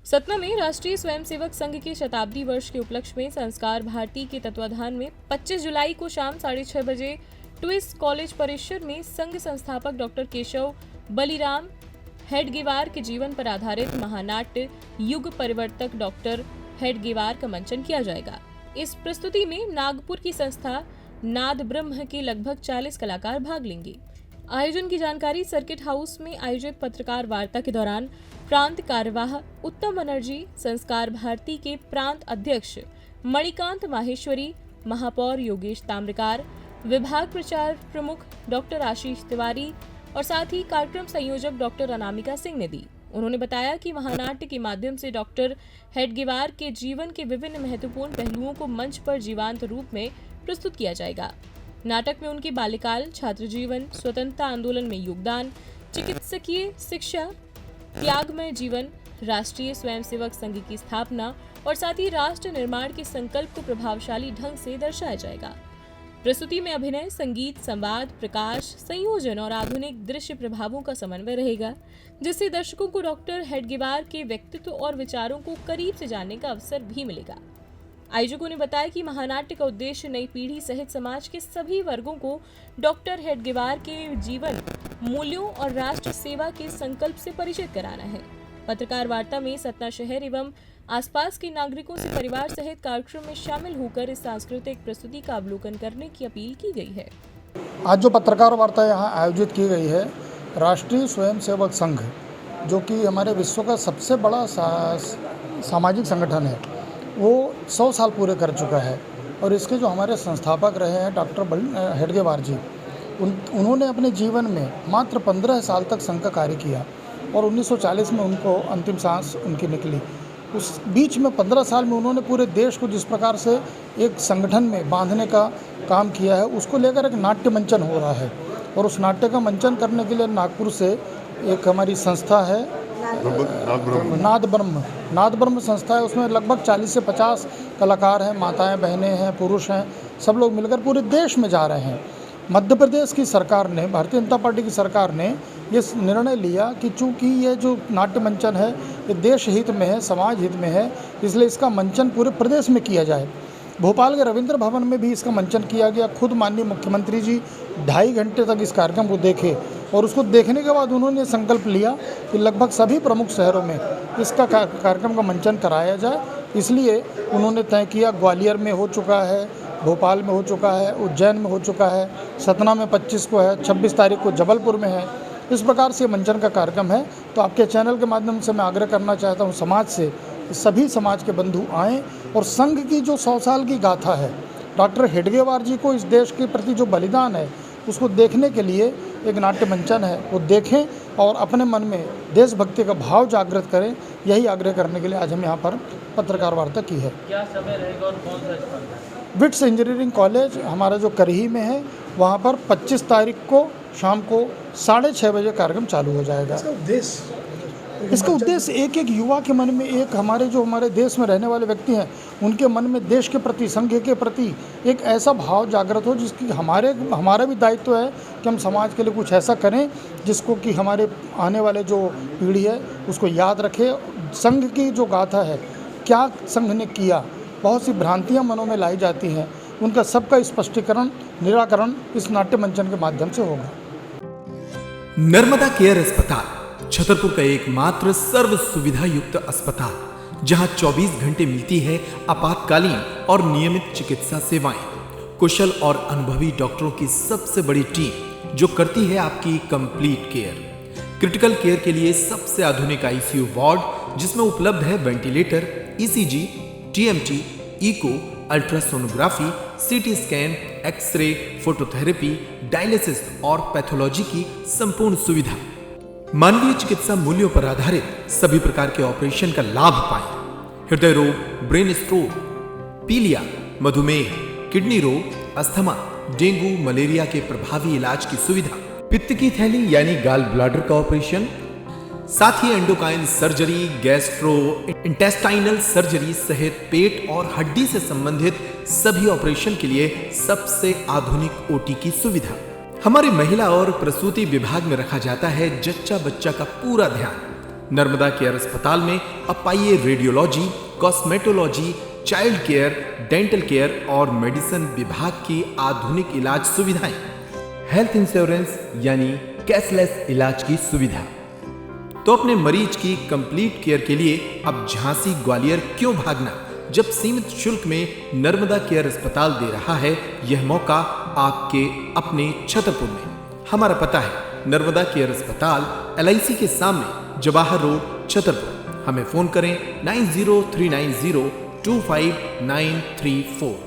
सतना में राष्ट्रीय स्वयंसेवक संघ के शताब्दी वर्ष के उपलक्ष्य में संस्कार भारती के तत्वाधान में 25 जुलाई को शाम 6:30 बजे ट्विस्ट कॉलेज परिसर में संघ संस्थापक डॉक्टर केशव बलिराम हेडगेवार के जीवन पर आधारित महानाट्य युग परिवर्तक डॉक्टर हेडगेवार का मंचन किया जाएगा। इस प्रस्तुति में नागपुर की संस्था नाद ब्रह्म के लगभग 40 कलाकार भाग लेंगे। आयोजन की जानकारी सर्किट हाउस में आयोजित पत्रकार वार्ता के दौरान प्रांत कार्यवाह उत्तम बनर्जी, संस्कार भारती के प्रांत अध्यक्ष मणिकांत माहेश्वरी, महापौर योगेश ताम्रकार, विभाग प्रचार प्रमुख डॉक्टर आशीष तिवारी और साथ ही कार्यक्रम संयोजक डॉक्टर अनामिका सिंह ने दी। उन्होंने बताया कि महानाट्य के माध्यम से डॉक्टर हेडगेवार के जीवन के विभिन्न महत्वपूर्ण पहलुओं को मंच पर जीवंत रूप में प्रस्तुत किया जाएगा। नाटक में उनके बाल्यकाल, छात्र जीवन, स्वतंत्रता आंदोलन में योगदान, चिकित्सकीय शिक्षा, त्यागमय जीवन, राष्ट्रीय स्वयंसेवक संघ की स्थापना और साथ ही राष्ट्र निर्माण के संकल्प को प्रभावशाली ढंग से दर्शाया जाएगा। प्रस्तुति में अभिनय, संगीत, संवाद, प्रकाश, संयोजन और आधुनिक दृश्य प्रभावों का समन्वय रहेगा, जिससे दर्शकों को डॉक्टर हेडगेवार के व्यक्तित्व और विचारों को करीब से जानने का अवसर भी मिलेगा। आयोजकों ने बताया कि महानाट्य का उद्देश्य नई पीढ़ी सहित समाज के सभी वर्गों को डॉक्टर हेडगेवार के जीवन, मूल्यों और राष्ट्र सेवा के संकल्प से परिचित कराना है। पत्रकार वार्ता में सतना शहर एवं आसपास के नागरिकों से परिवार सहित कार्यक्रम में शामिल होकर इस सांस्कृतिक प्रस्तुति का अवलोकन करने की अपील की गई है। आज जो पत्रकार वार्ता यहाँ आयोजित की गई है, राष्ट्रीय स्वयंसेवक संघ जो कि हमारे विश्व का सबसे बड़ा सामाजिक संगठन है, वो 100 साल पूरे कर चुका है और इसके जो हमारे संस्थापक रहे हैं डॉक्टर हेडगेवार जी, उन्होंने अपने जीवन में मात्र 15 साल तक संघ का कार्य किया और 1940 में उनको अंतिम सांस उनकी निकली। उस बीच में 15 साल में उन्होंने पूरे देश को जिस प्रकार से एक संगठन में बांधने का काम किया है, उसको लेकर एक नाट्य मंचन हो रहा है और उस नाट्य का मंचन करने के लिए नागपुर से एक हमारी संस्था है नाद ब्रह्म संस्था है। उसमें लगभग 40 से 50 कलाकार हैं, माताएं, बहनें हैं, पुरुष हैं, सब लोग मिलकर पूरे देश में जा रहे हैं। मध्य प्रदेश की सरकार ने, भारतीय जनता पार्टी की सरकार ने ये निर्णय लिया कि चूँकि ये जो नाट्य मंचन है ये देश हित में है, समाज हित में है, इसलिए इसका मंचन पूरे प्रदेश में किया जाए। भोपाल के रविंद्र भवन में भी इसका मंचन किया गया। खुद माननीय मुख्यमंत्री जी 2.5 घंटे तक इस कार्यक्रम को देखे और उसको देखने के बाद उन्होंने संकल्प लिया कि लगभग सभी प्रमुख शहरों में इसका कार्यक्रम का मंचन कराया जाए। इसलिए उन्होंने तय किया, ग्वालियर में हो चुका है, भोपाल में हो चुका है, उज्जैन में हो चुका है, सतना में 25 को है, 26 तारीख को जबलपुर में है। इस प्रकार से मंचन का कार्यक्रम है। तो आपके चैनल के माध्यम से मैं आग्रह करना चाहता हूँ समाज से, सभी समाज के बंधु आएँ और संघ की जो 100 साल की गाथा है, डॉक्टर हेडगेवार जी को इस देश के प्रति जो बलिदान है उसको देखने के लिए एक नाट्य मंचन है, वो देखें और अपने मन में देशभक्ति का भाव जागृत करें। यही आग्रह करने के लिए आज हम यहाँ पर पत्रकार वार्ता की है। क्या समय रहेगा और कौन सा स्थान है? विट्स इंजीनियरिंग कॉलेज हमारा जो करही में है, वहाँ पर 25 तारीख को शाम को 6:30 बजे कार्यक्रम चालू हो जाएगा। इसका उद्देश्य एक एक युवा के मन में, एक हमारे देश में रहने वाले व्यक्ति हैं उनके मन में देश के प्रति, संघ के प्रति एक ऐसा भाव जागृत हो जिसकी हमारा भी दायित्व है कि हम समाज के लिए कुछ ऐसा करें जिसको कि हमारे आने वाले जो पीढ़ी है उसको याद रखे। संघ की जो गाथा है, क्या संघ ने किया, बहुत सी भ्रांतियाँ मनों में लाई जाती हैं, उनका सबका स्पष्टीकरण, निराकरण इस नाट्य मंचन के माध्यम से होगा। नर्मदा केयर अस्पताल छतरपुर का एकमात्र सर्व सुविधा युक्त अस्पताल, जहां 24 घंटे मिलती है आपातकालीन और नियमित चिकित्सा सेवाएं। कुशल और अनुभवी डॉक्टरों की सबसे बड़ी टीम जो करती है आपकी कंप्लीट केयर। क्रिटिकल केयर के लिए सबसे आधुनिक आईसीयू वार्ड जिसमें उपलब्ध है ventilator, ECG, TMT, echo, ultrasonography, CT scan, x ray, phototherapy, dialysis और पैथोलॉजी की संपूर्ण सुविधा। मानवीय चिकित्सा मूल्यों पर आधारित सभी प्रकार के ऑपरेशन का लाभ पाएं। हृदय रोग, ब्रेन स्ट्रोक, पीलिया, मधुमेह, किडनी रोग, अस्थमा, डेंगू, मलेरिया के प्रभावी इलाज की सुविधा, पित्त की थैली यानी गाल ब्लैडर का ऑपरेशन, साथ ही endocrine surgery, gastrointestinal surgery सहित पेट और हड्डी से संबंधित सभी ऑपरेशन के लिए सबसे आधुनिक ओटी की सुविधा। हमारे महिला और प्रसूति विभाग में रखा जाता है जच्चा बच्चा का पूरा ध्यान। नर्मदा केयर अस्पताल में अब पाइए radiology, cosmetology, child care, dental care और मेडिसिन विभाग की आधुनिक इलाज सुविधाएं, हेल्थ इंश्योरेंस यानी कैशलेस इलाज की सुविधा। तो अपने मरीज की कंप्लीट केयर के लिए अब झांसी ग्वालियर क्यों भागना, जब सीमित शुल्क में नर्मदा केयर अस्पताल दे रहा है यह मौका आपके अपने छतरपुर में। हमारा पता है नर्मदा केयर अस्पताल LIC के सामने, जवाहर रोड, छतरपुर। हमें फोन करें 9039025934।